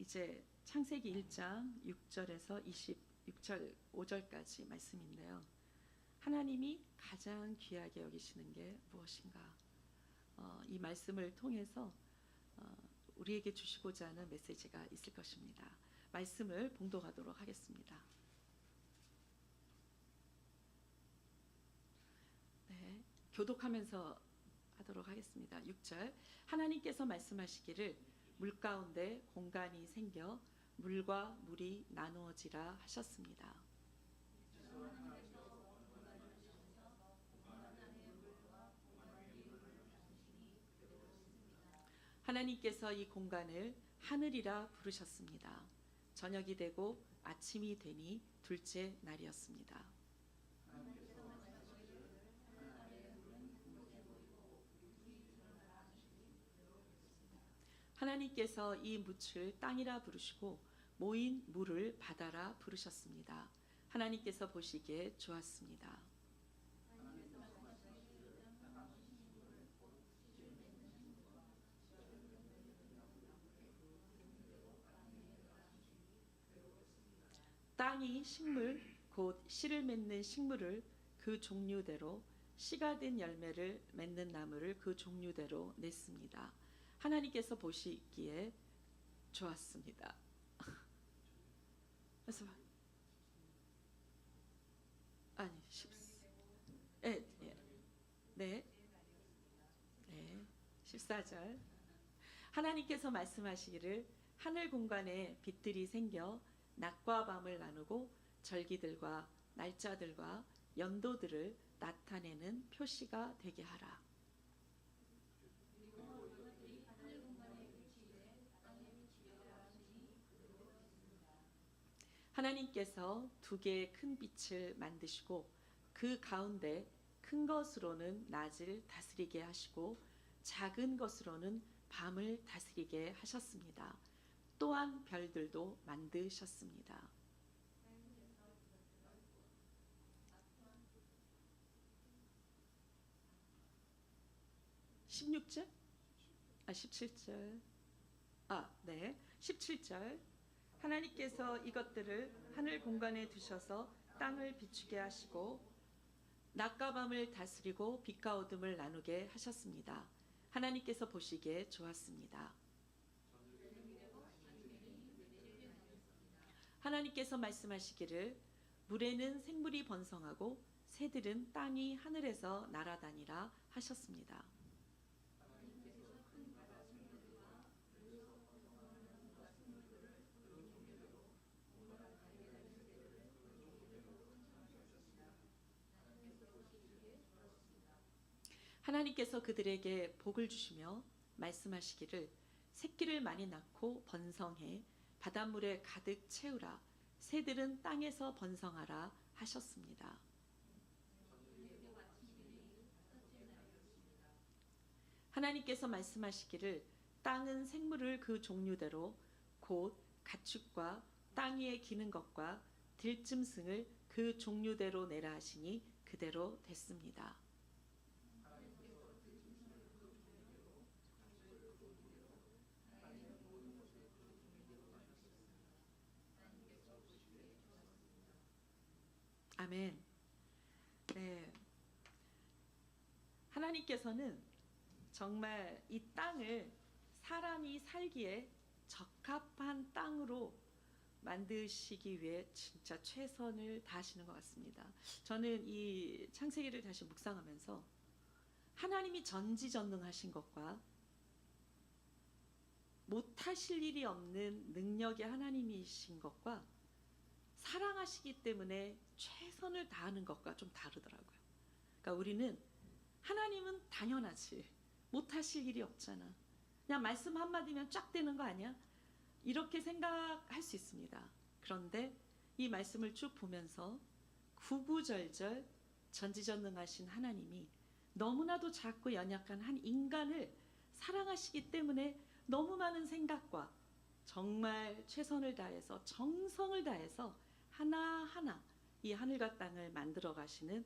이제 창세기 1장 6절에서 26절 5절까지 말씀인데요. 하나님이 가장 귀하게 여기시는 게 무엇인가? 이 말씀을 통해서 우리에게 주시고자 하는 메시지가 있을 것입니다. 말씀을 봉독하도록 하겠습니다. 네, 교독하면서 하도록 하겠습니다. 6절 하나님께서 말씀하시기를 물 가운데 공간이 생겨 물과 물이 나누어지라 하셨습니다. 하나님께서 이 공간을 하늘이라 부르셨습니다. 저녁이 되고 아침이 되니 둘째 날이었습니다. 하나님께서 이 묻을 땅이라 부르시고 모인 물을 바다라 부르셨습니다. 하나님께서 보시기에 좋았습니다. 땅이 식물 곧 씨를 맺는 식물을 그 종류대로 씨가 든 열매를 맺는 나무를 그 종류대로 냈습니다. 하나님께서 보시기에 좋았습니다. 그래서 아니 14절 하나님께서 말씀하시기를 하늘 공간에 빛들이 생겨 낮과 밤을 나누고 절기들과 날짜들과 연도들을 나타내는 표시가 되게 하라. 하나님께서 두 개의 큰 빛을 만드시고 그 가운데 큰 것으로는 낮을 다스리게 하시고 작은 것으로는 밤을 다스리게 하셨습니다. 또한 별들도 만드셨습니다. 16절? 17절. 17절. 하나님께서 이것들을 하늘 공간에 두셔서 땅을 비추게 하시고 낮과 밤을 다스리고 빛과 어둠을 나누게 하셨습니다. 하나님께서 보시기에 좋았습니다. 하나님께서 말씀하시기를 물에는 생물이 번성하고 새들은 땅이 하늘에서 날아다니라 하셨습니다. 하나님께서 그들에게 복을 주시며 말씀하시기를 새끼를 많이 낳고 번성해 바닷물에 가득 채우라. 새들은 땅에서 번성하라 하셨습니다. 하나님께서 말씀하시기를 땅은 생물을 그 종류대로 곧 가축과 땅 위에 기는 것과 들짐승을 그 종류대로 내라 하시니 그대로 됐습니다. 아멘. 네. 하나님께서는 정말 이 땅을 사람이 살기에 적합한 땅으로 만드시기 위해 진짜 최선을 다하시는 것 같습니다. 저는 이 창세기를 다시 묵상하면서 하나님이 전지전능하신 것과 못하실 일이 없는 능력의 하나님이신 것과 사랑하시기 때문에 최선을 다하는 것과 좀 다르더라고요. 그러니까 우리는 하나님은 당연하지 못하실 일이 없잖아. 그냥 말씀 한마디면 쫙 되는 거 아니야? 이렇게 생각할 수 있습니다. 그런데 이 말씀을 쭉 보면서 구구절절 전지전능하신 하나님이 너무나도 작고 연약한 한 인간을 사랑하시기 때문에 너무 많은 생각과 정말 최선을 다해서 정성을 다해서 하나하나 이 하늘과 땅을 만들어 가시는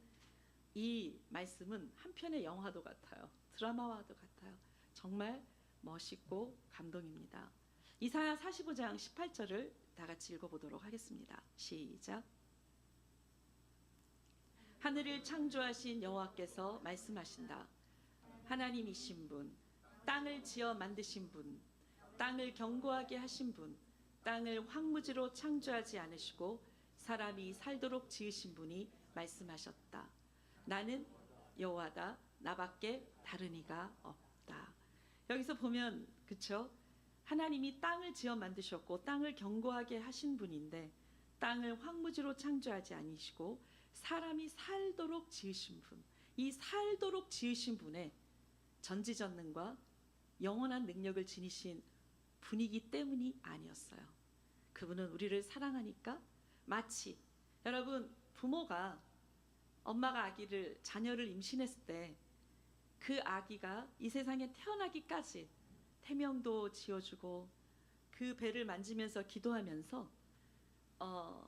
이 말씀은 한편의 영화도 같아요. 드라마와도 같아요. 정말 멋있고 감동입니다. 이사야 45장 18절을 다 같이 읽어보도록 하겠습니다. 시작. 하늘을 창조하신 여호와께서 말씀하신다. 하나님이신 분, 땅을 지어 만드신 분, 땅을 견고하게 하신 분, 땅을 황무지로 창조하지 않으시고 사람이 살도록 지으신 분이 말씀하셨다. 나는 여호와다. 나밖에 다른 이가 없다. 여기서 보면 그쵸? 하나님이 땅을 지어 만드셨고 땅을 견고하게 하신 분인데 땅을 황무지로 창조하지 아니시고 사람이 살도록 지으신 분, 이 살도록 지으신 분의 전지전능과 영원한 능력을 지니신 분이기 때문이 아니었어요. 그분은 우리를 사랑하니까 마치 여러분 부모가 엄마가 자녀를 임신했을 때 그 아기가 이 세상에 태어나기까지 태명도 지어주고 그 배를 만지면서 기도하면서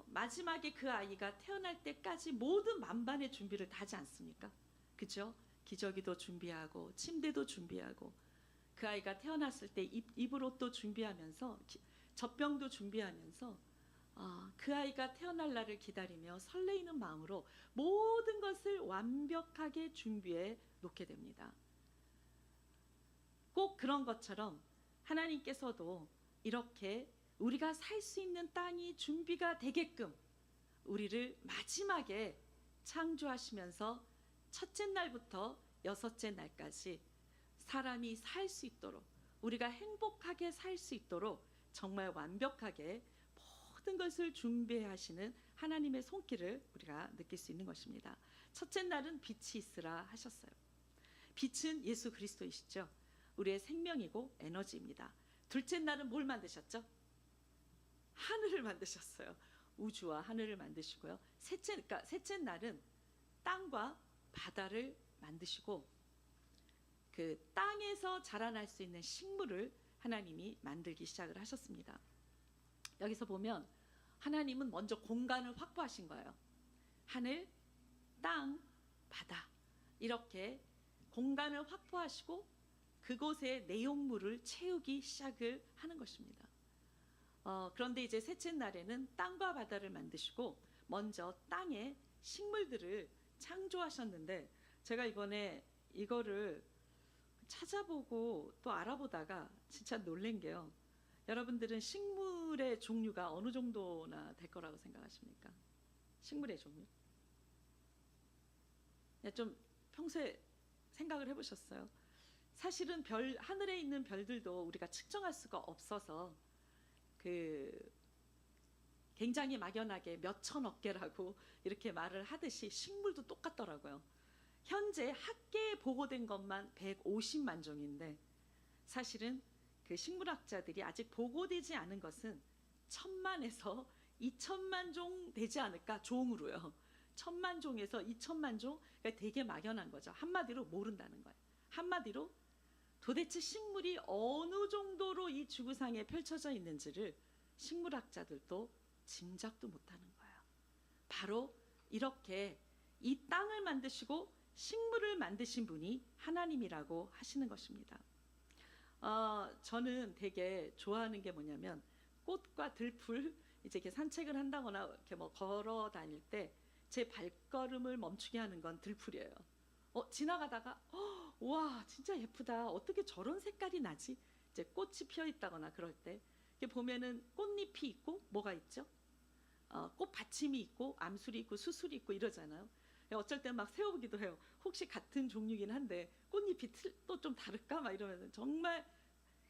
마지막에 그 아이가 태어날 때까지 모든 만반의 준비를 다 하지 않습니까? 그죠? 기저귀도 준비하고 침대도 준비하고 그 아이가 태어났을 때 입을 옷도 준비하면서 젖병도 준비하면서 그 아이가 태어날 날을 기다리며 설레이는 마음으로 모든 것을 완벽하게 준비해 놓게 됩니다. 꼭 그런 것처럼 하나님께서도 이렇게 우리가 살 수 있는 땅이 준비가 되게끔 우리를 마지막에 창조하시면서 첫째 날부터 여섯째 날까지 사람이 살 수 있도록 우리가 행복하게 살 수 있도록 정말 완벽하게 모든 것을 준비하시는 하나님의 손길을 우리가 느낄 수 있는 것입니다. 첫째 날은 빛이 있으라 하셨어요. 빛은 예수 그리스도이시죠. 우리의 생명이고 에너지입니다. 둘째 날은 뭘 만드셨죠? 하늘을 만드셨어요. 우주와 하늘을 만드시고요. 셋째 날은 땅과 바다를 만드시고 그 땅에서 자라날 수 있는 식물을 하나님이 만들기 시작을 하셨습니다. 여기서 보면 하나님은 먼저 공간을 확보하신 거예요. 하늘, 땅, 바다 이렇게 공간을 확보하시고 그곳의 내용물을 채우기 시작을 하는 것입니다. 그런데 이제 셋째 날에는 땅과 바다를 만드시고 먼저 땅에 식물들을 창조하셨는데 제가 이번에 이거를 찾아보고 또 알아보다가 진짜 놀란 게요. 여러분들은 식물의 종류가 어느 정도나 될 거라고 생각하십니까? 식물의 종류? 좀 평소에 생각을 해보셨어요? 사실은 하늘에 있는 별들도 우리가 측정할 수가 없어서 굉장히 막연하게 몇천억 개라고 이렇게 말을 하듯이 식물도 똑같더라고요. 현재 학계에 보고된 것만 150만 종인데 사실은 그 식물학자들이 아직 보고되지 않은 것은 1000만에서 2000만 종 되지 않을까, 종으로요. 1000만 종에서 2000만 종, 그러니까 되게 막연한 거죠. 한마디로 모른다는 거예요. 한마디로 도대체 식물이 어느 정도로 이 지구상에 펼쳐져 있는지를 식물학자들도 짐작도 못하는 거예요. 바로 이렇게 이 땅을 만드시고 식물을 만드신 분이 하나님이라고 하시는 것입니다. 저는 되게 좋아하는 게 뭐냐면 꽃과 들풀 이제 이렇게 산책을 한다거나 이렇게 뭐 걸어 다닐 때 제 발걸음을 멈추게 하는 건 들풀이에요. 지나가다가 와 진짜 예쁘다. 어떻게 저런 색깔이 나지? 이제 꽃이 피어 있다거나 그럴 때 이렇게 보면은 꽃잎이 있고 뭐가 있죠? 꽃 받침이 있고 암술이 있고 수술이 있고 이러잖아요. 어쩔 때 막 세워보기도 해요. 혹시 같은 종류긴 한데 꽃잎이 또 좀 다를까? 막 이러면서 정말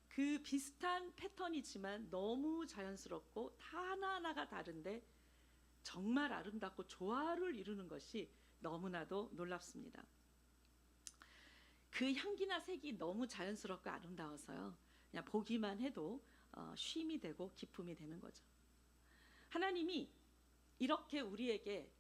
그 비슷한 패턴이지만 너무 자연스럽고 다 하나하나가 다른데 정말 아름답고 조화를 이루는 것이 너무나도 놀랍습니다. 그 향기나 색이 너무 자연스럽고 아름다워서요. 그냥 보기만 해도 쉼이 되고 기쁨이 되는 거죠. 하나님이 이렇게 우리에게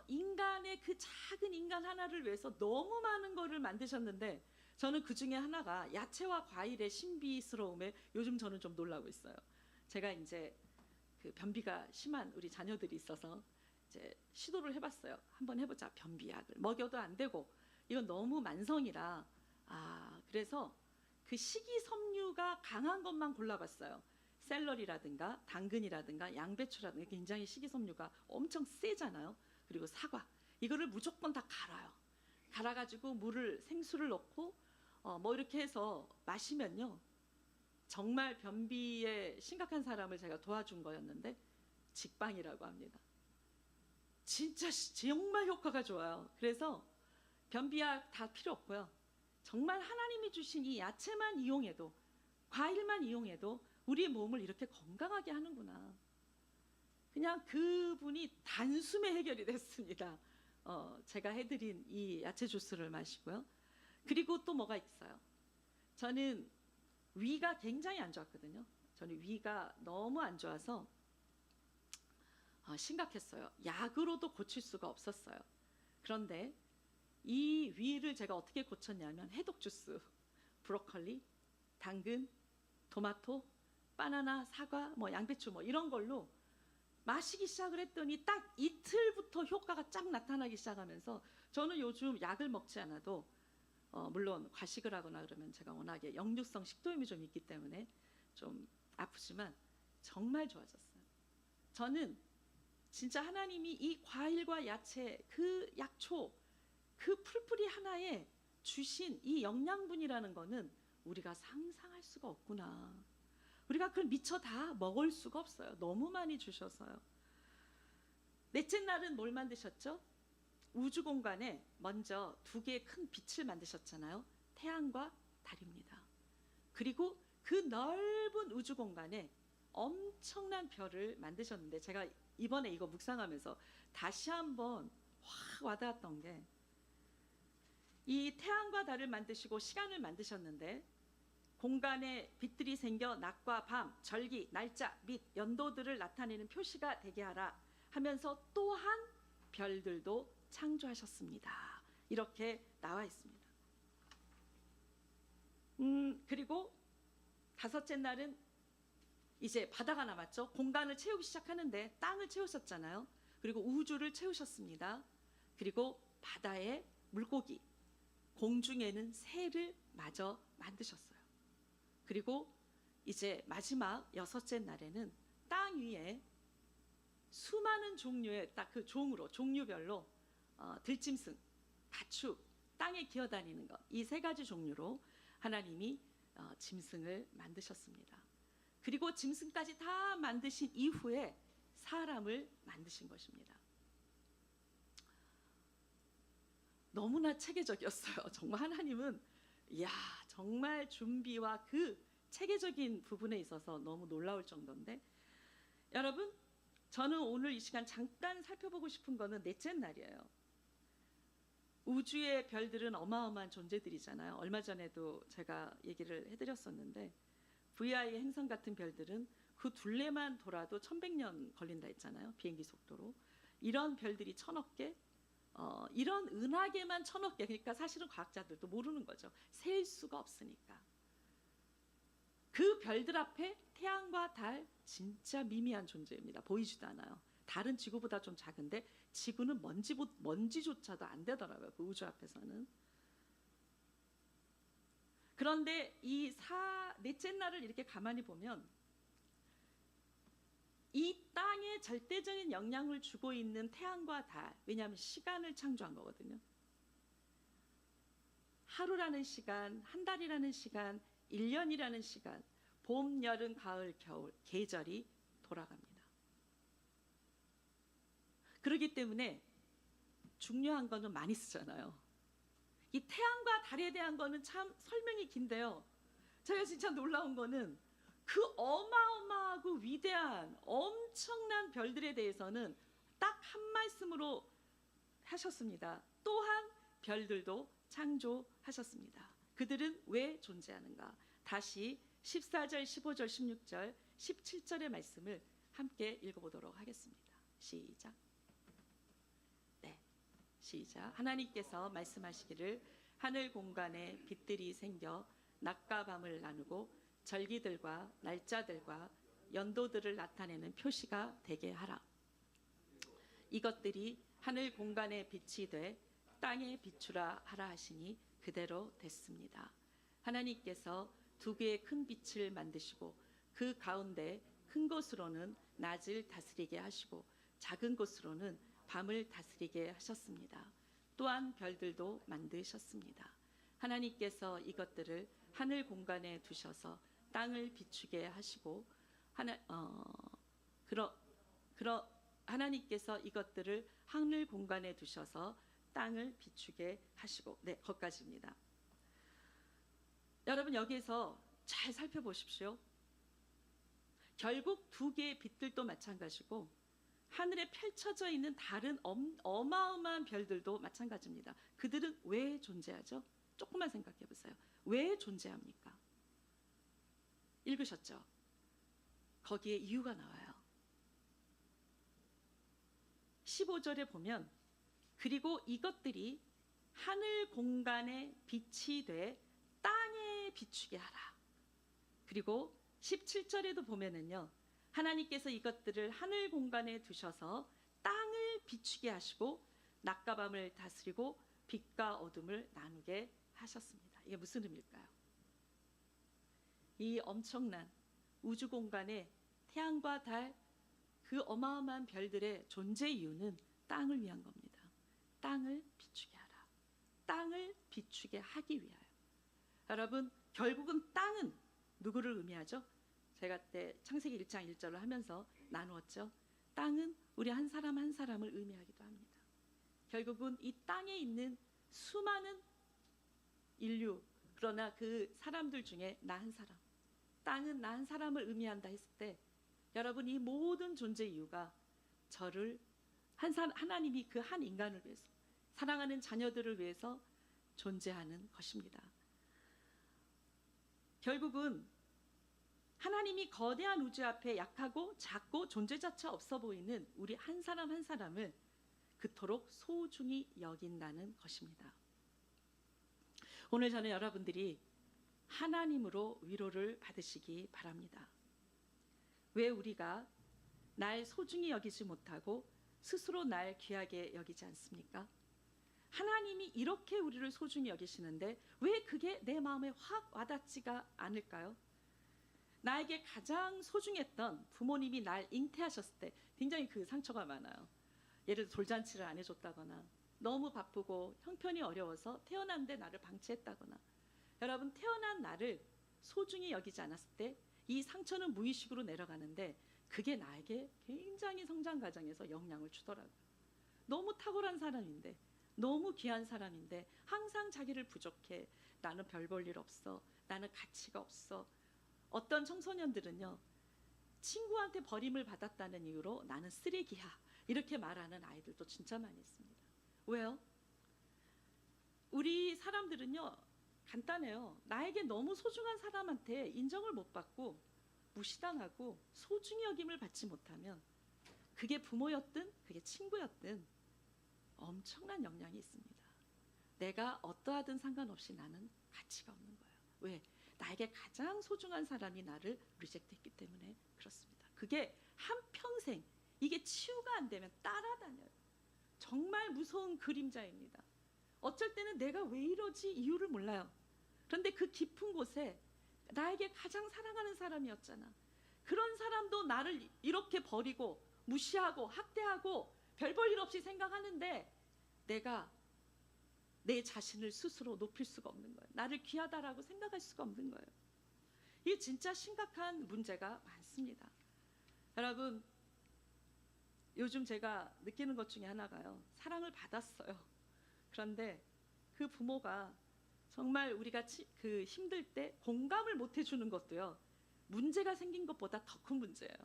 인간의 그 작은 인간 하나를 위해서 너무 많은 거를 만드셨는데 저는 그 중에 하나가 야채와 과일의 신비스러움에 요즘 저는 좀 놀라고 있어요. 제가 이제 그 변비가 심한 우리 자녀들이 있어서 이제 시도를 해봤어요. 한번 해보자. 변비약을 먹여도 안 되고 이건 너무 만성이라 그래서 그 식이섬유가 강한 것만 골라봤어요. 샐러리라든가 당근이라든가 양배추라든가 굉장히 식이섬유가 엄청 세잖아요. 그리고 사과 이거를 무조건 다 갈아요. 갈아가지고 생수를 넣고 뭐 이렇게 해서 마시면요. 정말 변비에 심각한 사람을 제가 도와준 거였는데 직방이라고 합니다. 진짜 정말 효과가 좋아요. 그래서 변비약 다 필요 없고요. 정말 하나님이 주신 이 야채만 이용해도 과일만 이용해도 우리 몸을 이렇게 건강하게 하는구나. 그냥 그분이 단숨에 해결이 됐습니다. 제가 해드린 이 야채 주스를 마시고요. 그리고 또 뭐가 있어요. 저는 위가 굉장히 안 좋았거든요. 저는 위가 너무 안 좋아서 심각했어요. 약으로도 고칠 수가 없었어요. 그런데 이 위를 제가 어떻게 고쳤냐면 해독 주스, 브로콜리, 당근, 토마토, 바나나, 사과, 뭐 양배추 뭐 이런 걸로 마시기 시작을 했더니 딱 이틀부터 효과가 쫙 나타나기 시작하면서 저는 요즘 약을 먹지 않아도 물론 과식을 하거나 그러면 제가 워낙에 역류성 식도염이 좀 있기 때문에 좀 아프지만 정말 좋아졌어요. 저는 진짜 하나님이 이 과일과 야채, 그 약초, 그 풀뿌리 하나에 주신 이 영양분이라는 거는 우리가 상상할 수가 없구나. 우리가 그걸 미처 다 먹을 수가 없어요. 너무 많이 주셔서요. 넷째 날은 뭘 만드셨죠? 우주 공간에 먼저 두 개의 큰 빛을 만드셨잖아요. 태양과 달입니다. 그리고 그 넓은 우주 공간에 엄청난 별을 만드셨는데 제가 이번에 이거 묵상하면서 다시 한번 확 와닿았던 게 이 태양과 달을 만드시고 시간을 만드셨는데 공간에 빛들이 생겨 낮과 밤, 절기, 날짜 및 연도들을 나타내는 표시가 되게 하라 하면서 또한 별들도 창조하셨습니다. 이렇게 나와 있습니다. 그리고 다섯째 날은 이제 바다가 남았죠. 공간을 채우기 시작하는데 땅을 채우셨잖아요. 그리고 우주를 채우셨습니다. 그리고 바다에 물고기, 공중에는 새를 마저 만드셨어요. 그리고 이제 마지막 여섯째 날에는 땅 위에 수많은 종류의 딱 그 종류별로 들짐승, 가축, 땅에 기어다니는 것, 이 세 가지 종류로 하나님이 짐승을 만드셨습니다. 그리고 짐승까지 다 만드신 이후에 사람을 만드신 것입니다. 너무나 체계적이었어요. 정말 하나님은 이야 정말 준비와 그 체계적인 부분에 있어서 너무 놀라울 정도인데 여러분 저는 오늘 이 시간 잠깐 살펴보고 싶은 거는 넷째 날이에요. 우주의 별들은 어마어마한 존재들이잖아요. 얼마 전에도 제가 얘기를 해드렸었는데 VI의 행성 같은 별들은 그 둘레만 돌아도 1100년 걸린다 했잖아요. 비행기 속도로. 이런 별들이 1000억 개, 이런 은하계만 1000억 개. 그러니까 사실은 과학자들도 모르는 거죠. 셀 수가 없으니까. 그 별들 앞에 태양과 달 진짜 미미한 존재입니다. 보이지도 않아요. 달은 지구보다 좀 작은데 지구는 먼지조차도 안 되더라고요. 그 우주 앞에서는. 그런데 이 넷째 날을 이렇게 가만히 보면 이 땅에 절대적인 영향을 주고 있는 태양과 달, 왜냐하면 시간을 창조한 거거든요. 하루라는 시간, 한 달이라는 시간, 1년이라는 시간, 봄, 여름, 가을, 겨울, 계절이 돌아갑니다. 그렇기 때문에 중요한 거는 많이 쓰잖아요. 이 태양과 달에 대한 거는 참 설명이 긴데요. 제가 진짜 놀라운 거는 그 어마어마하고 위대한 엄청난 별들에 대해서는 딱 한 말씀으로 하셨습니다. 또한 별들도 창조하셨습니다. 그들은 왜 존재하는가? 다시 14절, 15절, 16절, 17절의 말씀을 함께 읽어보도록 하겠습니다. 시작. 네, 시작. 하나님께서 말씀하시기를 하늘 공간에 빛들이 생겨 낮과 밤을 나누고 절기들과 날짜들과 연도들을 나타내는 표시가 되게 하라. 이것들이 하늘 공간의 빛이 돼 땅에 비추라 하라 하시니 그대로 됐습니다. 하나님께서 두 개의 큰 빛을 만드시고 그 가운데 큰 곳으로는 낮을 다스리게 하시고 작은 곳으로는 밤을 다스리게 하셨습니다. 또한 별들도 만드셨습니다. 하나님께서 이것들을 하늘 공간에 두셔서 땅을 비추게 하시고 하나님께서 이것들을 하늘 공간에 두셔서 땅을 비추게 하시고, 네, 거기까지입니다. 여러분 여기에서 잘 살펴보십시오. 결국 두 개의 빛들도 마찬가지고 하늘에 펼쳐져 있는 다른 어마어마한 별들도 마찬가지입니다. 그들은 왜 존재하죠? 조금만 생각해 보세요. 왜 존재합니까? 읽으셨죠? 거기에 이유가 나와요. 15절에 보면 그리고 이것들이 하늘 공간에 빛이 돼 땅에 비추게 하라. 그리고 17절에도 보면은요, 하나님께서 이것들을 하늘 공간에 두셔서 땅을 비추게 하시고 낮과 밤을 다스리고 빛과 어둠을 나누게 하셨습니다. 이게 무슨 의미일까요? 이 엄청난 우주 공간에 태양과 달, 그 어마어마한 별들의 존재 이유는 땅을 위한 겁니다. 땅을 비추게 하라. 땅을 비추게 하기 위하여. 여러분, 결국은 땅은 누구를 의미하죠? 제가 그때 창세기 1장 1절을 하면서 나누었죠. 땅은 우리 한 사람 한 사람을 의미하기도 합니다. 결국은 이 땅에 있는 수많은 인류, 그러나 그 사람들 중에 나 한 사람, 땅은 나 한 사람을 의미한다 했을 때, 여러분 이 모든 존재 이유가 저를 하나님이 그 한 인간을 위해서, 사랑하는 자녀들을 위해서 존재하는 것입니다. 결국은 하나님이 거대한 우주 앞에 약하고 작고 존재 자체 없어 보이는 우리 한 사람 한 사람을 그토록 소중히 여긴다는 것입니다. 오늘 저는 여러분들이 하나님으로 위로를 받으시기 바랍니다. 왜 우리가 날 소중히 여기지 못하고 스스로 날 귀하게 여기지 않습니까? 하나님이 이렇게 우리를 소중히 여기시는데 왜 그게 내 마음에 확 와닿지가 않을까요? 나에게 가장 소중했던 부모님이 날 잉태하셨을 때 굉장히 그 상처가 많아요. 예를 들어 돌잔치를 안 해줬다거나 너무 바쁘고 형편이 어려워서 태어났는데 나를 방치했다거나, 여러분 태어난 나를 소중히 여기지 않았을 때 이 상처는 무의식으로 내려가는데 그게 나에게 굉장히 성장 과정에서 영향을 주더라고요. 너무 탁월한 사람인데, 너무 귀한 사람인데 항상 자기를 부족해, 나는 별 볼 일 없어, 나는 가치가 없어. 어떤 청소년들은요, 친구한테 버림을 받았다는 이유로 나는 쓰레기야 이렇게 말하는 아이들도 진짜 많이 있습니다. 왜요? 우리 사람들은요 간단해요. 나에게 너무 소중한 사람한테 인정을 못 받고 무시당하고 소중히 여김을 받지 못하면 그게 부모였든 그게 친구였든 엄청난 영향이 있습니다. 내가 어떠하든 상관없이 나는 가치가 없는 거예요. 왜? 나에게 가장 소중한 사람이 나를 리젝트했기 때문에 그렇습니다. 그게 한평생 이게 치유가 안 되면 따라다녀요. 정말 무서운 그림자입니다. 어쩔 때는 내가 왜 이러지 이유를 몰라요. 그런데 그 깊은 곳에 나에게 가장 사랑하는 사람이었잖아. 그런 사람도 나를 이렇게 버리고 무시하고 학대하고 별 볼 일 없이 생각하는데 내가 내 자신을 스스로 높일 수가 없는 거예요. 나를 귀하다라고 생각할 수가 없는 거예요. 이게 진짜 심각한 문제가 많습니다. 여러분, 요즘 제가 느끼는 것 중에 하나가요, 사랑을 받았어요. 그런데 그 부모가 정말 우리가 그 힘들 때 공감을 못 해주는 것도요, 문제가 생긴 것보다 더 큰 문제예요.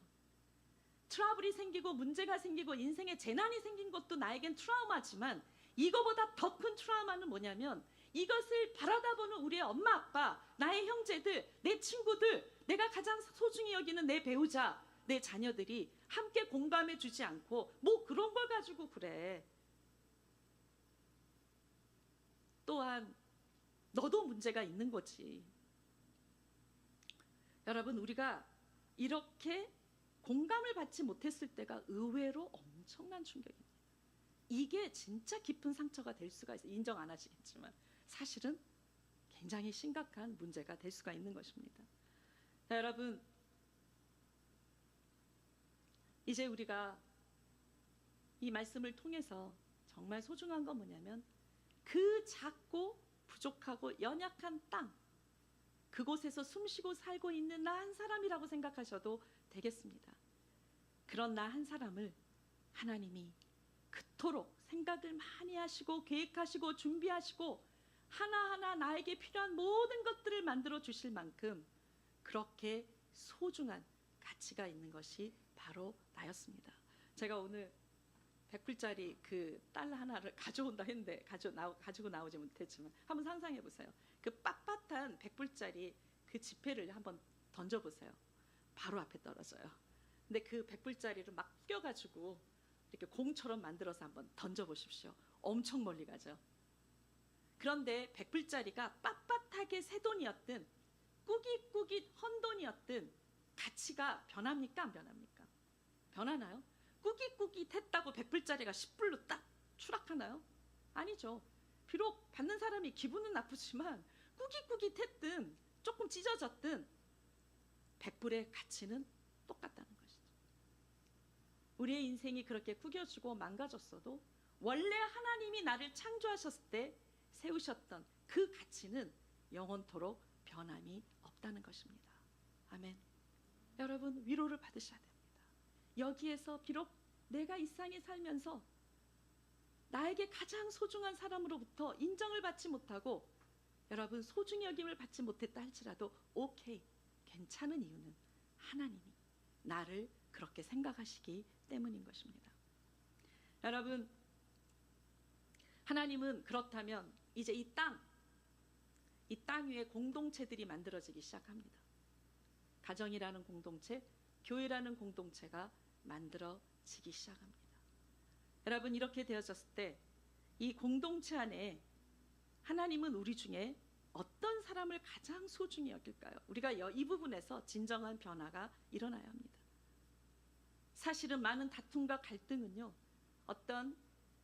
트러블이 생기고 문제가 생기고 인생에 재난이 생긴 것도 나에겐 트라우마지만 이거보다 더 큰 트라우마는 뭐냐면 이것을 바라다 보는 우리의 엄마 아빠, 나의 형제들, 내 친구들, 내가 가장 소중히 여기는 내 배우자, 내 자녀들이 함께 공감해 주지 않고 뭐 그런 걸 가지고 그래. 또한 너도 문제가 있는 거지. 여러분, 우리가 이렇게 공감을 받지 못했을 때가 의외로 엄청난 충격입니다. 이게 진짜 깊은 상처가 될 수가 있어요. 인정 안 하시겠지만 사실은 굉장히 심각한 문제가 될 수가 있는 것입니다. 자, 여러분, 이제 우리가 이 말씀을 통해서 정말 소중한 건 뭐냐면 그 작고 부족하고 연약한 땅, 그곳에서 숨쉬고 살고 있는 나 한 사람이라고 생각하셔도 되겠습니다. 그런 나 한 사람을 하나님이 그토록 생각을 많이 하시고 계획하시고 준비하시고 하나하나 나에게 필요한 모든 것들을 만들어 주실 만큼 그렇게 소중한 가치가 있는 것이 바로 나였습니다. 제가 오늘 100불짜리 그 달러 하나를 가져온다 했는데 가지고 나오지 못했지만 한번 상상해 보세요. 그 빳빳한 100불짜리 그 지폐를 한번 던져보세요. 바로 앞에 떨어져요. 근데 그 100불짜리를 막 구겨가지고 이렇게 공처럼 만들어서 한번 던져보십시오. 엄청 멀리 가죠. 그런데 100불짜리가 빳빳하게 새돈이었든 꾸깃꾸깃 헌돈이었든 가치가 변합니까? 안 변합니까? 변하나요? 꾸깃꾸깃했다고 100불짜리가 10불로 딱 추락하나요? 아니죠. 비록 받는 사람이 기분은 나쁘지만 꾸깃꾸깃했든 조금 찢어졌든 100불의 가치는 똑같다는 것이죠. 우리의 인생이 그렇게 구겨지고 망가졌어도 원래 하나님이 나를 창조하셨을 때 세우셨던 그 가치는 영원토록 변함이 없다는 것입니다. 아멘. 여러분, 위로를 받으셔야 됩니다. 여기에서 비록 내가 이 세상에 살면서 나에게 가장 소중한 사람으로부터 인정을 받지 못하고 여러분 소중히 여김을 받지 못했다 할지라도 오케이, 괜찮은 이유는 하나님이 나를 그렇게 생각하시기 때문인 것입니다. 여러분, 하나님은 그렇다면 이제 이 땅 위에 공동체들이 만들어지기 시작합니다. 가정이라는 공동체, 교회라는 공동체가 만들어지기 시작합니다. 여러분, 이렇게 되어졌을 때 이 공동체 안에 하나님은 우리 중에 어떤 사람을 가장 소중히 여길까요? 우리가 이 부분에서 진정한 변화가 일어나야 합니다. 사실은 많은 다툼과 갈등은요, 어떤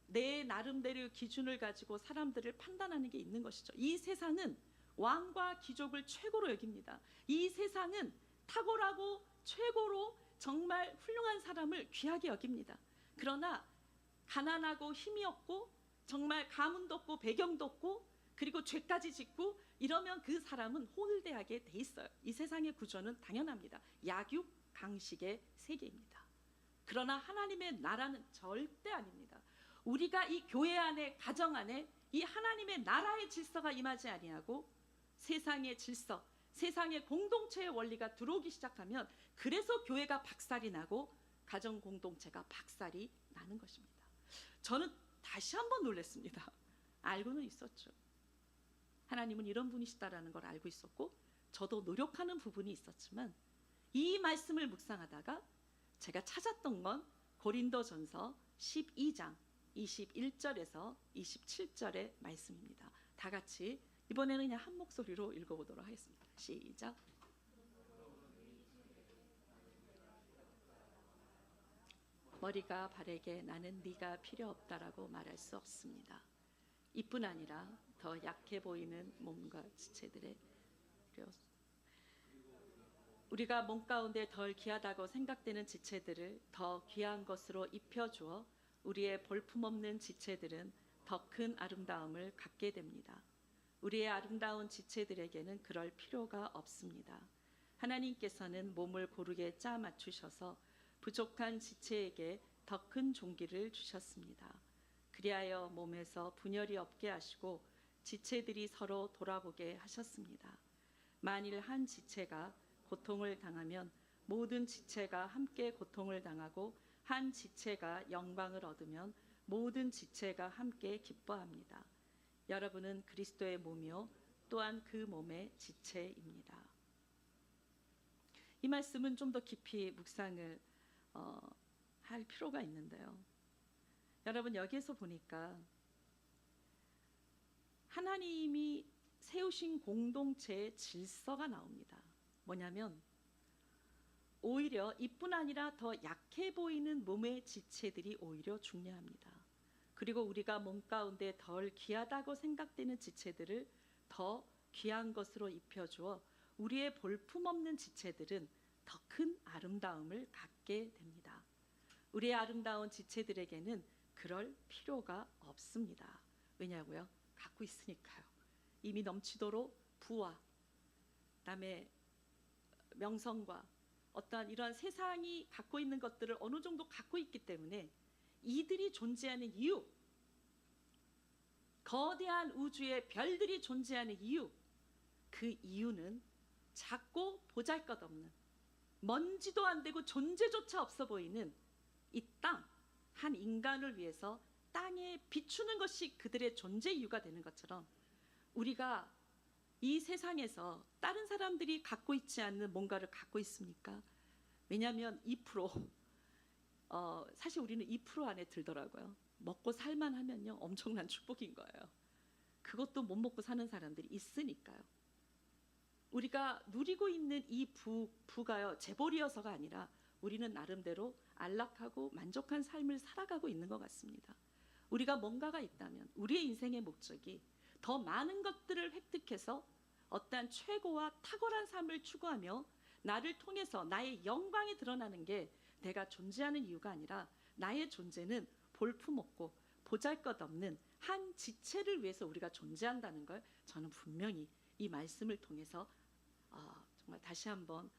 내 나름대로의 기준을 가지고 사람들을 판단하는 게 있는 것이죠. 이 세상은 왕과 귀족을 최고로 여깁니다. 이 세상은 탁월하고 최고로 정말 훌륭한 사람을 귀하게 여깁니다. 그러나 가난하고 힘이 없고 정말 가문도 없고 배경도 없고 그리고 죄까지 짓고 이러면 그 사람은 호늘대하게 돼 있어요. 이 세상의 구조는 당연합니다. 약육 강식의 세계입니다. 그러나 하나님의 나라는 절대 아닙니다. 우리가 이 교회 안에, 가정 안에 이 하나님의 나라의 질서가 임하지 아니하고 세상의 질서, 세상의 공동체의 원리가 들어오기 시작하면 그래서 교회가 박살이 나고 가정 공동체가 박살이 나는 것입니다. 저는 다시 한번 놀랐습니다. 알고는 있었죠. 하나님은 이런 분이시다라는 걸 알고 있었고 저도 노력하는 부분이 있었지만 이 말씀을 묵상하다가 제가 찾았던 건 고린도전서 12장 21절에서 27절의 말씀입니다. 다 같이 이번에는 그냥 한 목소리로 읽어보도록 하겠습니다. 시작. 머리가 바르게 나는 네가 필요 없다라고 말할 수 없습니다. 이뿐 아니라 더 약해 보이는 몸과 지체들의 우리가 몸 가운데 덜 귀하다고 생각되는 지체들을 더 귀한 것으로 입혀주어 우리의 볼품없는 지체들은 더 큰 아름다움을 갖게 됩니다. 우리의 아름다운 지체들에게는 그럴 필요가 없습니다. 하나님께서는 몸을 고르게 짜 맞추셔서 부족한 지체에게 더 큰 종기를 주셨습니다. 그리하여 몸에서 분열이 없게 하시고 지체들이 서로 돌아보게 하셨습니다. 만일 한 지체가 고통을 당하면 모든 지체가 함께 고통을 당하고 한 지체가 영광을 얻으면 모든 지체가 함께 기뻐합니다. 여러분은 그리스도의 몸이요 또한 그 몸의 지체입니다. 이 말씀은 좀 더 깊이 묵상을 할 필요가 있는데요. 여러분, 여기에서 보니까 하나님이 세우신 공동체의 질서가 나옵니다. 뭐냐면 오히려 이뿐 아니라 더 약해 보이는 몸의 지체들이 오히려 중요합니다. 그리고 우리가 몸 가운데 덜 귀하다고 생각되는 지체들을 더 귀한 것으로 입혀주어 우리의 볼품없는 지체들은 더 큰 아름다움을 갖게 됩니다. 우리의 아름다운 지체들에게는 그럴 필요가 없습니다. 왜냐고요? 갖고 있으니까요. 이미 넘치도록 부와 그다음에 명성과 어떠한 이런 세상이 갖고 있는 것들을 어느 정도 갖고 있기 때문에 이들이 존재하는 이유, 거대한 우주의 별들이 존재하는 이유, 그 이유는 작고 보잘것없는, 먼지도 안 되고 존재조차 없어 보이는 이 땅, 한 인간을 위해서 땅에 비추는 것이 그들의 존재 이유가 되는 것처럼 우리가 이 세상에서 다른 사람들이 갖고 있지 않는 뭔가를 갖고 있습니까? 왜냐하면 2%, 사실 우리는 2% 안에 들더라고요. 먹고 살만 하면요 엄청난 축복인 거예요. 그것도 못 먹고 사는 사람들이 있으니까요. 우리가 누리고 있는 이 부가요 재벌이어서가 아니라 우리는 나름대로 안락하고 만족한 삶을 살아가고 있는 것 같습니다. 우리가 뭔가가 있다면 우리의 인생의 목적이 더 많은 것들을 획득해서 어떠한 최고와 탁월한 삶을 추구하며 나를 통해서 나의 영광이 드러나는 게 내가 존재하는 이유가 아니라 나의 존재는 볼품없고 보잘것없는 한 지체를 위해서 우리가 존재한다는 걸 저는 분명히 이 말씀을 통해서 정말 다시 한번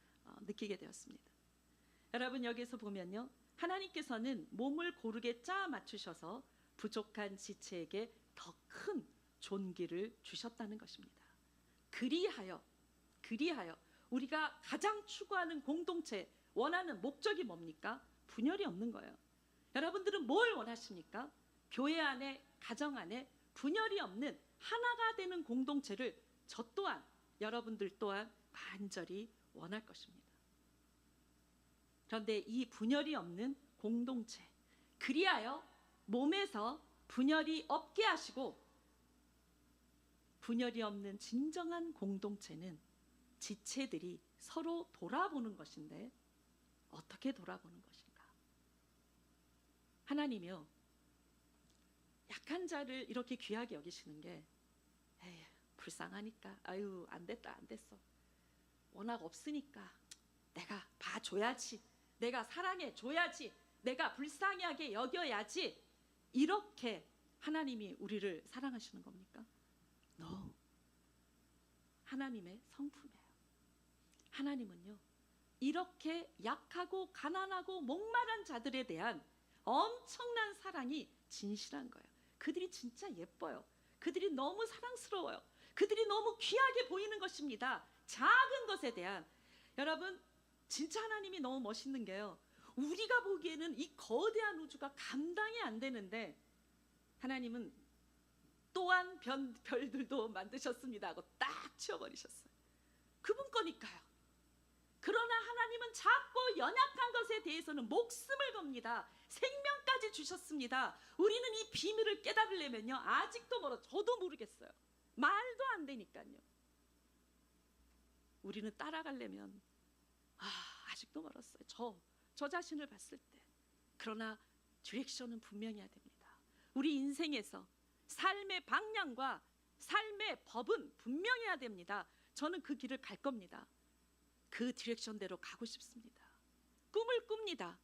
느끼게 되었습니다. 여러분 여기서 보면요, 하나님께서는 몸을 고르게 짜 맞추셔서 부족한 지체에게 더 큰 존귀를 주셨다는 것입니다. 그리하여 우리가 가장 추구하는 공동체, 원하는 목적이 뭡니까? 분열이 없는 거예요. 여러분들은 뭘 원하십니까? 교회 안에, 가정 안에 분열이 없는 하나가 되는 공동체를 저 또한, 여러분들 또한 간절히 원할 것입니다. 그런데 이 분열이 없는 공동체, 그리하여 몸에서 분열이 없게 하시고, 분열이 없는 진정한 공동체는 지체들이 서로 돌아보는 것인데 어떻게 돌아보는 것인가? 하나님이요, 약한 자를 이렇게 귀하게 여기시는 게 에휴, 불쌍하니까, 아유 안 됐다 안 됐어, 워낙 없으니까 내가 봐줘야지, 내가 사랑해줘야지, 내가 불쌍하게 여겨야지, 이렇게 하나님이 우리를 사랑하시는 겁니까? No. 하나님의 성품이에요. 하나님은요, 이렇게 약하고 가난하고 목마른 자들에 대한 엄청난 사랑이 진실한 거예요. 그들이 진짜 예뻐요. 그들이 너무 사랑스러워요. 그들이 너무 귀하게 보이는 것입니다. 작은 것에 대한. 여러분 진짜 하나님이 너무 멋있는 게요, 우리가 보기에는 이 거대한 우주가 감당이 안 되는데 하나님은 또한 별들도 만드셨습니다 하고 딱 치워버리셨어요. 그분 거니까요. 그러나 하나님은 작고 연약한 것에 대해서는 목숨을 겁니다. 생명까지 주셨습니다. 우리는 이 비밀을 깨달으려면요 아직도 멀어. 저도 모르겠어요. 말도 안 되니까요. 우리는 따라가려면 아직도 멀었어요. 저 자신을 봤을 때. 그러나 디렉션은 분명해야 됩니다. 우리 인생에서 삶의 방향과 삶의 법은 분명해야 됩니다. 저는 그 길을 갈 겁니다. 그 디렉션대로 가고 싶습니다. 꿈을 꿉니다.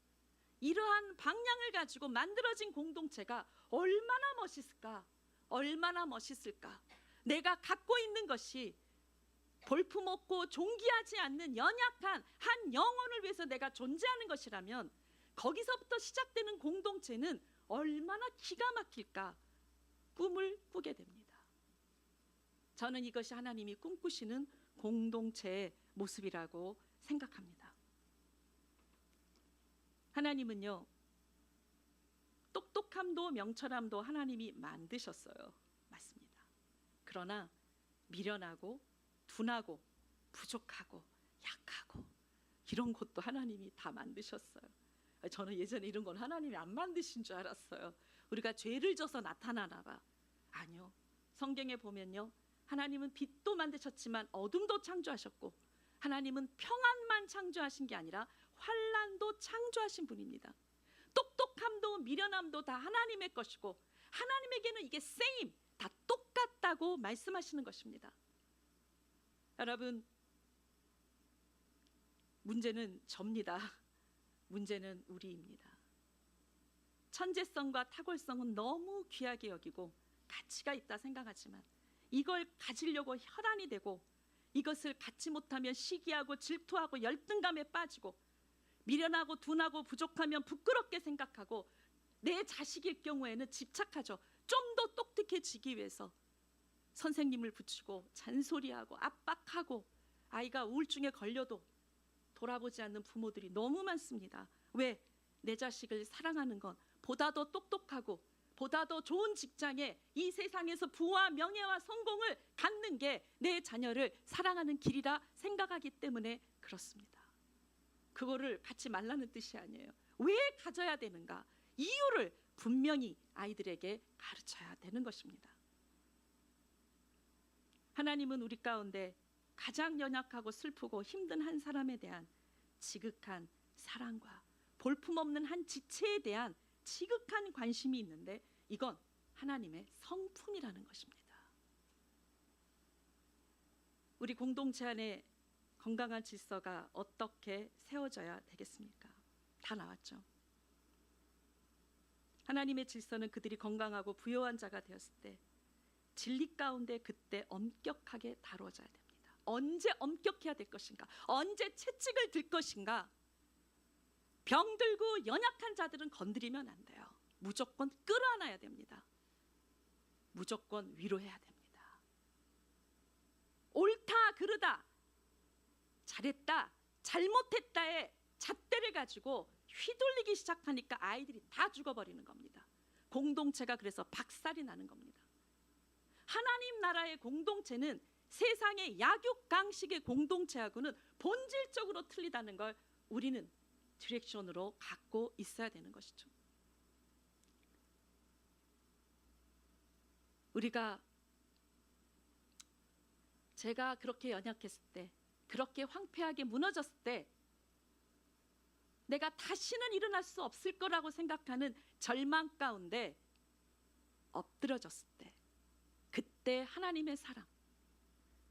이러한 방향을 가지고 만들어진 공동체가 얼마나 멋있을까? 얼마나 멋있을까? 내가 갖고 있는 것이 볼품없고 존귀하지 않는 연약한 한 영혼을 위해서 내가 존재하는 것이라면 거기서부터 시작되는 공동체는 얼마나 기가 막힐까? 꿈을 꾸게 됩니다. 저는 이것이 하나님이 꿈꾸시는 공동체의 모습이라고 생각합니다. 하나님은요, 똑똑함도 명철함도 하나님이 만드셨어요. 맞습니다. 그러나 미련하고 둔하고 부족하고 약하고 이런 것도 하나님이 다 만드셨어요. 저는 예전에 이런 건 하나님이 안 만드신 줄 알았어요. 우리가 죄를 져서 나타나나 봐. 아니요. 성경에 보면요, 하나님은 빛도 만드셨지만 어둠도 창조하셨고, 하나님은 평안만 창조하신 게 아니라 환난도 창조하신 분입니다. 똑똑함도 미련함도 다 하나님의 것이고 하나님에게는 이게 same, 다 똑같다고 말씀하시는 것입니다. 여러분, 문제는 접니다. 문제는 우리입니다. 천재성과 탁월성은 너무 귀하게 여기고 가치가 있다 생각하지만 이걸 가지려고 혈안이 되고 이것을 갖지 못하면 시기하고 질투하고 열등감에 빠지고 미련하고 둔하고 부족하면 부끄럽게 생각하고 내 자식일 경우에는 집착하죠. 좀 더 똑똑해지기 위해서 선생님을 붙이고 잔소리하고 압박하고 아이가 우울증에 걸려도 돌아보지 않는 부모들이 너무 많습니다. 왜? 내 자식을 사랑하는 건 보다 더 똑똑하고 보다 더 좋은 직장에 이 세상에서 부와 명예와 성공을 갖는 게 내 자녀를 사랑하는 길이라 생각하기 때문에 그렇습니다. 그거를 갖지 말라는 뜻이 아니에요. 왜 가져야 되는가? 이유를 분명히 아이들에게 가르쳐야 되는 것입니다. 하나님은 우리 가운데 가장 연약하고 슬프고 힘든 한 사람에 대한 지극한 사랑과 볼품없는 한 지체에 대한 지극한 관심이 있는데 이건 하나님의 성품이라는 것입니다. 우리 공동체 안에 건강한 질서가 어떻게 세워져야 되겠습니까? 다 나왔죠. 하나님의 질서는 그들이 건강하고 부요한 자가 되었을 때 진리 가운데 그때 엄격하게 다루어져야 됩니다. 언제 엄격해야 될 것인가? 언제 채찍을 들 것인가? 병들고 연약한 자들은 건드리면 안 돼요. 무조건 끌어안아야 됩니다. 무조건 위로해야 됩니다. 옳다 그르다 잘했다 잘못했다의 잣대를 가지고 휘둘리기 시작하니까 아이들이 다 죽어버리는 겁니다. 공동체가 그래서 박살이 나는 겁니다. 하나님 나라의 공동체는 세상의 약육강식의 공동체하고는 본질적으로 틀리다는 걸 우리는 디렉션으로 갖고 있어야 되는 것이죠. 제가 그렇게 연약했을 때, 그렇게 황폐하게 무너졌을 때, 내가 다시는 일어날 수 없을 거라고 생각하는 절망 가운데 엎드려졌을 때, 그때 하나님의 사랑,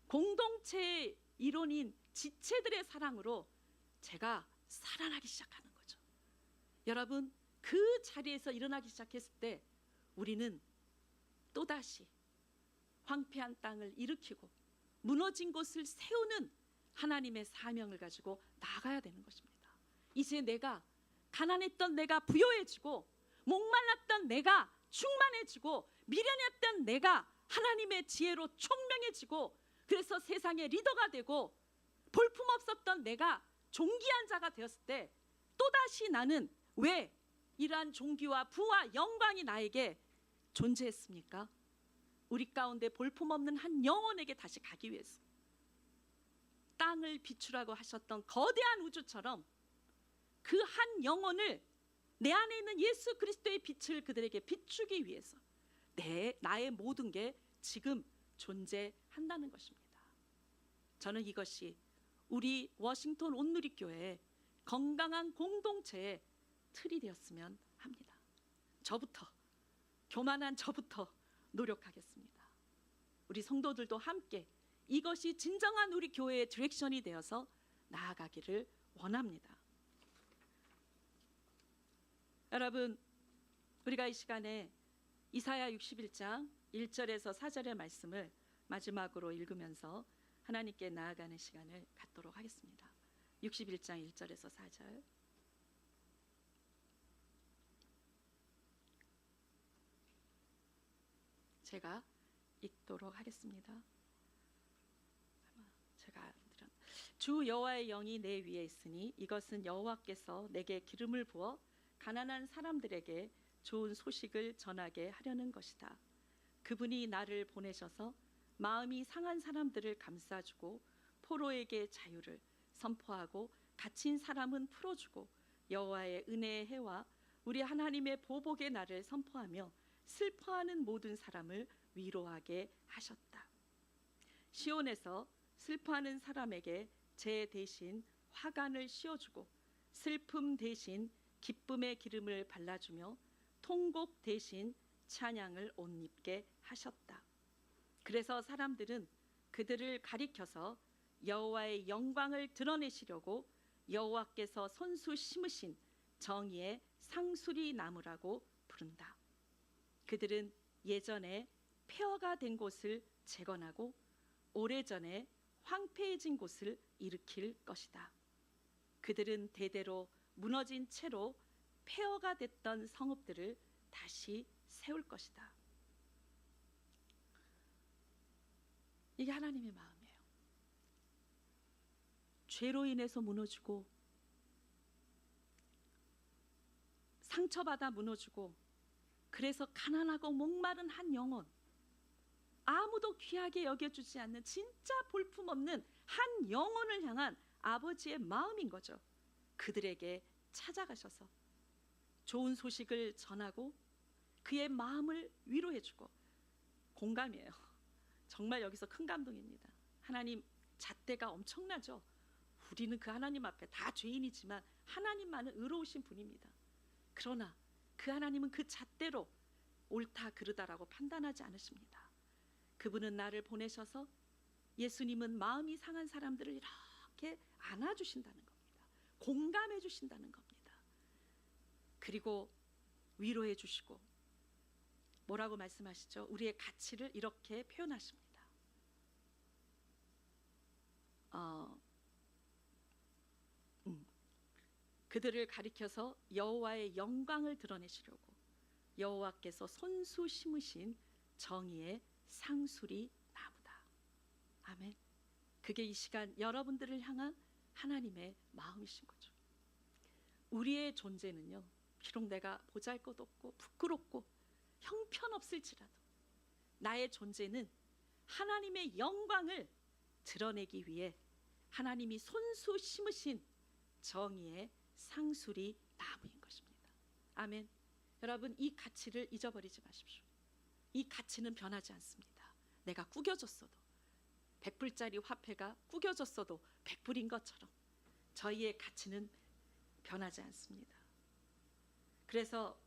공동체의 이론인 지체들의 사랑으로 제가 살아나기 시작하는 거죠. 여러분, 그 자리에서 일어나기 시작했을 때 우리는 또다시 황폐한 땅을 일으키고 무너진 곳을 세우는 하나님의 사명을 가지고 나가야 되는 것입니다. 이제 내가 가난했던 내가 부요해지고 목말랐던 내가 충만해지고 미련했던 내가 하나님의 지혜로 총명해지고 그래서 세상의 리더가 되고 볼품없었던 내가 존귀한 자가 되었을 때 또다시 나는 왜 이러한 존귀와 부와 영광이 나에게 존재했습니까? 우리 가운데 볼품없는 한 영혼에게 다시 가기 위해서 땅을 비추라고 하셨던 거대한 우주처럼 그 한 영혼을 내 안에 있는 예수 그리스도의 빛을 그들에게 비추기 위해서 나의 모든 게 지금 존재한다는 것입니다. 저는 이것이 우리 워싱턴 온누리교회의 건강한 공동체의 틀이 되었으면 합니다. 저부터, 교만한 저부터 노력하겠습니다. 우리 성도들도 함께 이것이 진정한 우리 교회의 디렉션이 되어서 나아가기를 원합니다. 여러분, 우리가 이 시간에 이사야 61장 1절에서 4절의 말씀을 마지막으로 읽으면서 하나님께 나아가는 시간을 갖도록 하겠습니다. 61장 1절에서 4절. 제가 읽도록 하겠습니다. 주 여호와의 영이 내 위에 있으니 이것은 여호와께서 내게 기름을 부어 가난한 사람들에게 좋은 소식을 전하게 하려는 것이다. 그분이 나를 보내셔서 마음이 상한 사람들을 감싸주고 포로에게 자유를 선포하고 갇힌 사람은 풀어주고 여호와의 은혜의 해와 우리 하나님의 보복의 날을 선포하며 슬퍼하는 모든 사람을 위로하게 하셨다. 시온에서 슬퍼하는 사람에게 제 대신 화관을 씌워주고 슬픔 대신 기쁨의 기름을 발라주며 통곡 대신 찬양을 옷 입게 하셨다. 그래서 사람들은 그들을 가리켜서 여호와의 영광을 드러내시려고 여호와께서 손수 심으신 정의의 상수리 나무라고 부른다. 그들은 예전에 폐허가 된 곳을 재건하고 오래전에 황폐해진 곳을 일으킬 것이다. 그들은 대대로 무너진 채로 폐허가 됐던 성읍들을 다시 세울 것이다. 이게 하나님의 마음이에요. 죄로 인해서 무너지고 상처받아 무너지고 그래서 가난하고 목마른 한 영혼, 아무도 귀하게 여겨주지 않는 진짜 볼품없는 한 영혼을 향한 아버지의 마음인 거죠. 그들에게 찾아가셔서 좋은 소식을 전하고 그의 마음을 위로해주고, 공감이에요. 정말 여기서 큰 감동입니다. 하나님 잣대가 엄청나죠. 우리는 그 하나님 앞에 다 죄인이지만 하나님만은 의로우신 분입니다. 그러나 그 하나님은 그 잣대로 옳다 그르다라고 판단하지 않으십니다. 그분은 나를 보내셔서 예수님은 마음이 상한 사람들을 이렇게 안아주신다는 겁니다. 공감해 주신다는 겁니다. 그리고 위로해 주시고 뭐라고 말씀하시죠? 우리의 가치를 이렇게 표현하십니다. 그들을 가리켜서 여호와의 영광을 드러내시려고 여호와께서 손수 심으신 정의의 상수리 나무다. 아멘. 그게 이 시간 여러분들을 향한 하나님의 마음이신 거죠. 우리의 존재는요, 비록 내가 보잘것없고 부끄럽고 형편없을지라도 나의 존재는 하나님의 영광을 드러내기 위해 하나님이 손수 심으신 정의의 상수리 나무인 것입니다. 아멘. 여러분, 이 가치를 잊어버리지 마십시오. 이 가치는 변하지 않습니다. 내가 구겨졌어도, 100불짜리 화폐가 구겨졌어도 100불인 것처럼 저희의 가치는 변하지 않습니다. 그래서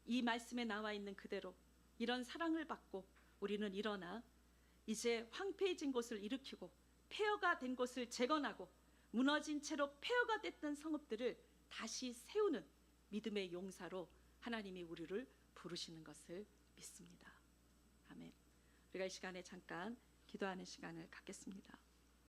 이 말씀에 나와 있는 그대로 이런 사랑을 받고 우리는 일어나 이제 황폐해진 곳을 일으키고 폐허가 된 곳을 재건하고 무너진 채로 폐허가 됐던 성읍들을 다시 세우는 믿음의 용사로 하나님이 우리를 부르시는 것을 믿습니다. 아멘. 우리가 이 시간에 잠깐 기도하는 시간을 갖겠습니다.